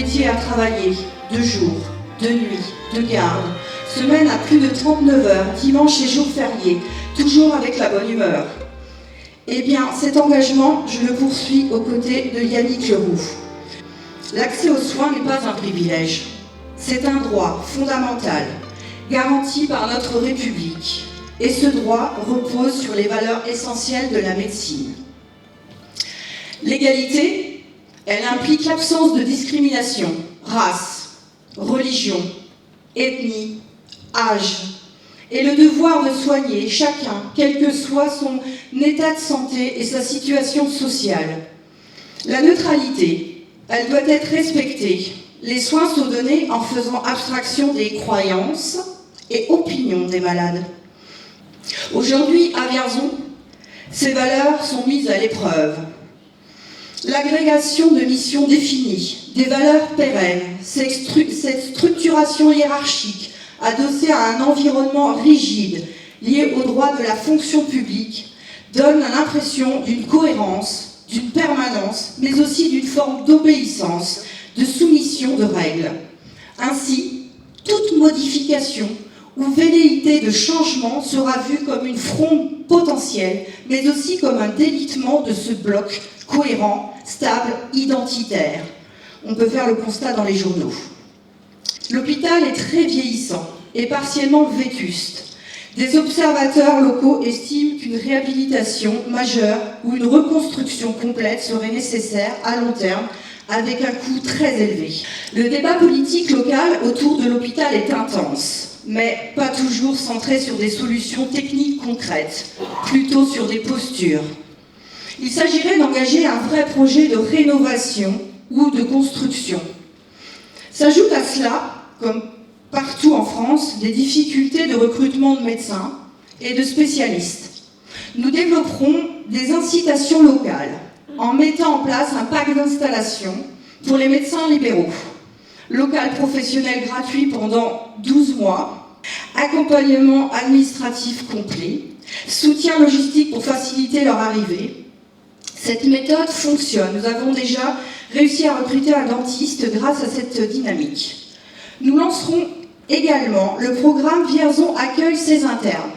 dédié à travailler de jour, de nuit, de garde, semaine à plus de 39 heures, dimanche et jours fériés, toujours avec la bonne humeur. Eh bien, cet engagement, je le poursuis aux côtés de Yannick Leroux. L'accès aux soins n'est pas un privilège, c'est un droit fondamental, garanti par notre République. Et ce droit repose sur les valeurs essentielles de la médecine. L'égalité, elle implique l'absence de discrimination, race, religion, ethnie, âge, et le devoir de soigner chacun, quel que soit son état de santé et sa situation sociale. La neutralité, elle doit être respectée. Les soins sont donnés en faisant abstraction des croyances et opinions des malades. Aujourd'hui, à Vierzon, ces valeurs sont mises à l'épreuve. L'agrégation de missions définies, des valeurs pérennes, cette structuration hiérarchique adossée à un environnement rigide lié au droit de la fonction publique donne l'impression d'une cohérence, d'une permanence, mais aussi d'une forme d'obéissance, de soumission de règles. Ainsi, toute modification ou velléité de changement sera vue comme une fronde potentielle, mais aussi comme un délitement de ce bloc cohérent, stable, identitaire. On peut faire le constat dans les journaux. L'hôpital est très vieillissant et partiellement vétuste. Des observateurs locaux estiment qu'une réhabilitation majeure ou une reconstruction complète serait nécessaire à long terme, avec un coût très élevé. Le débat politique local autour de l'hôpital est intense, mais pas toujours centré sur des solutions techniques concrètes, plutôt sur des postures. Il s'agirait d'engager un vrai projet de rénovation ou de construction. S'ajoute à cela, comme partout en France, des difficultés de recrutement de médecins et de spécialistes. Nous développerons des incitations locales en mettant en place un pack d'installation pour les médecins libéraux. Local professionnel gratuit pendant 12 mois, accompagnement administratif complet, soutien logistique pour faciliter leur arrivée. Cette méthode fonctionne. Nous avons déjà réussi à recruter un dentiste grâce à cette dynamique. Nous lancerons également le programme Vierzon accueille ses internes.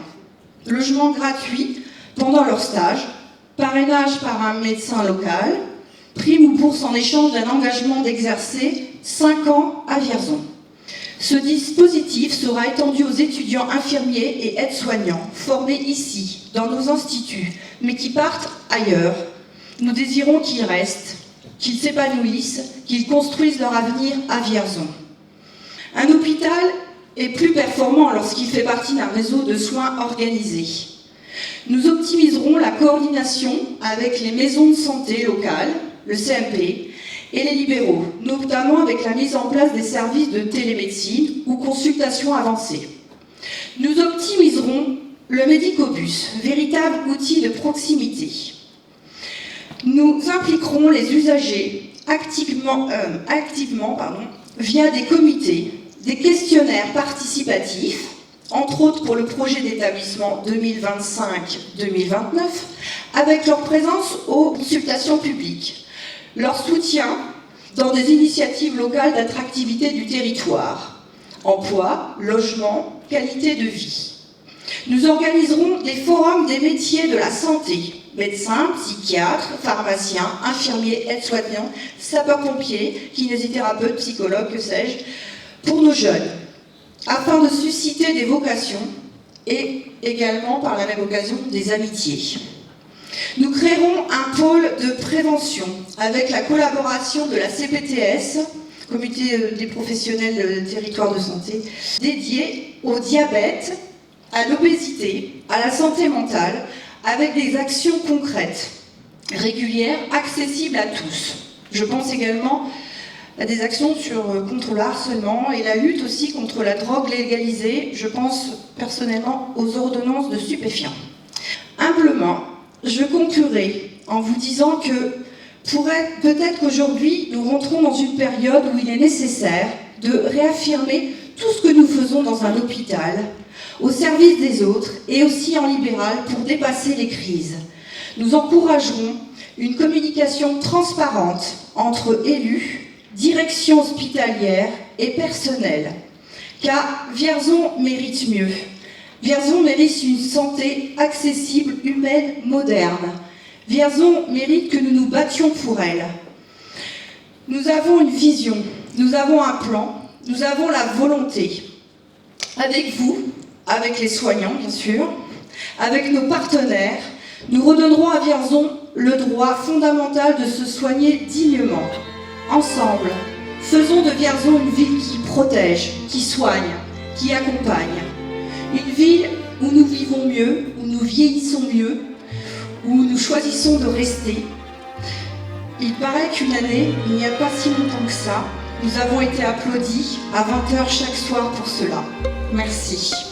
Logement gratuit pendant leur stage, parrainage par un médecin local, prime ou bourse en échange d'un engagement d'exercer 5 ans à Vierzon. Ce dispositif sera étendu aux étudiants infirmiers et aides-soignants formés ici, dans nos instituts, mais qui partent ailleurs. Nous désirons qu'ils restent, qu'ils s'épanouissent, qu'ils construisent leur avenir à Vierzon. Un hôpital est plus performant lorsqu'il fait partie d'un réseau de soins organisé. Nous optimiserons la coordination avec les maisons de santé locales, le CMP, et les libéraux, notamment avec la mise en place des services de télémédecine ou consultation avancée. Nous optimiserons le médicobus, véritable outil de proximité. Nous impliquerons les usagers activement via des comités, des questionnaires participatifs, entre autres pour le projet d'établissement 2025-2029, avec leur présence aux consultations publiques, leur soutien dans des initiatives locales d'attractivité du territoire, emploi, logement, qualité de vie. Nous organiserons des forums des métiers de la santé, médecins, psychiatres, pharmaciens, infirmiers, aides-soignants, sapeurs-pompiers, kinésithérapeutes, psychologues, que sais-je, pour nos jeunes, afin de susciter des vocations et également, par la même occasion, des amitiés. Nous créerons un pôle de prévention avec la collaboration de la CPTS, Comité des professionnels du territoire de santé, dédié au diabète, à l'obésité, à la santé mentale, avec des actions concrètes, régulières, accessibles à tous. Je pense également à des actions contre le harcèlement et la lutte aussi contre la drogue légalisée. Je pense personnellement aux ordonnances de stupéfiants. Humblement, je conclurai en vous disant que peut-être qu'aujourd'hui, nous rentrons dans une période où il est nécessaire de réaffirmer tout ce que nous faisons dans un hôpital, au service des autres et aussi en libéral pour dépasser les crises. Nous encouragerons une communication transparente entre élus, direction hospitalière et personnel. Car Vierzon mérite mieux. Vierzon mérite une santé accessible, humaine, moderne. Vierzon mérite que nous nous battions pour elle. Nous avons une vision, nous avons un plan, nous avons la volonté. Avec vous, avec les soignants bien sûr, avec nos partenaires, nous redonnerons à Vierzon le droit fondamental de se soigner dignement. Ensemble, faisons de Vierzon une ville qui protège, qui soigne, qui accompagne. Une ville où nous vivons mieux, où nous vieillissons mieux, où nous choisissons de rester. Il paraît qu'une année, il n'y a pas si longtemps que ça, nous avons été applaudis à 20h chaque soir pour cela. Merci.